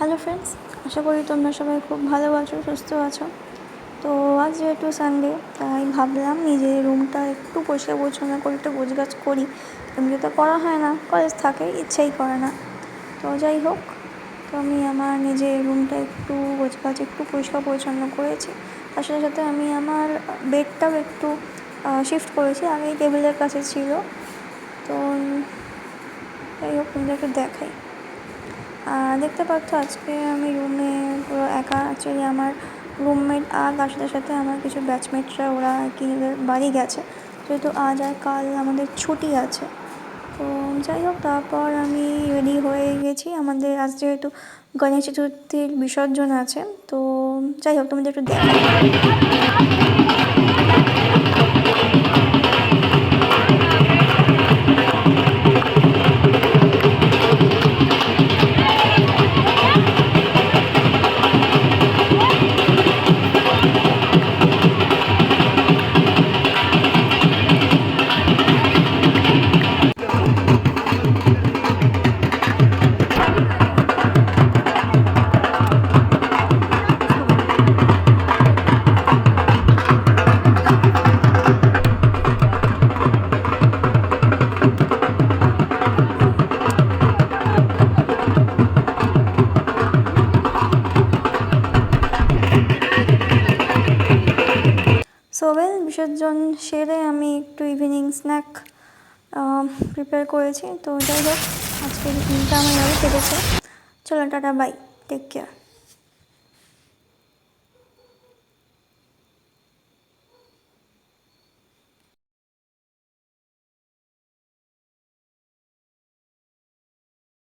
Hello friends, আশা করি তোমরা সবাই খুব ভালো আছো, সুস্থ আছো। তো আজ যেহেতু সানডে, তাই ভাবলাম নিজের রুমটা একটু পরিষ্কার পরিচ্ছন্ন করে একটু গোছগাছ করি। এমনি তো করা হয় না, কলেজ থাকে, ইচ্ছাই করে না। তো যাই হোক, তো আমি আমার নিজের রুমটা একটু গোছগাছ একটু পরিষ্কার পরিচ্ছন্ন করেছি। তার সাথে সাথে আমি আমার বেডটাও একটু শিফট করেছি, আগেই টেবিলের কাছে ছিল। তো যাই হোক, তোমাদেরকে দেখাই। দেখতে পাচ্ছ আজকে আমি রুমে পুরো একা। অ্যাকচুয়ালি আমার রুমমেট আর তার সাথে সাথে আমার কিছু ব্যাচমেটরা ওরা আর কি বাড়ি গেছে, যেহেতু আজ আর কাল আমাদের ছুটি আছে। তো যাই হোক, তারপর আমি রেডি হয়ে গেছি। আমাদের আজ যেহেতু গণেশ চতুর্থীর বিসর্জন আছে, তো যাই হোক তোমাদের একটু দেখাই। বিসর্জন সেরে আমি একটু ইভিনিং স্ন্যাক প্রিপেয়ার করেছি। তো যাই হোক, আজকের দিনটা আমার ভালো কেটেছে। চলো, টাটা, বাই, টেক কেয়ার।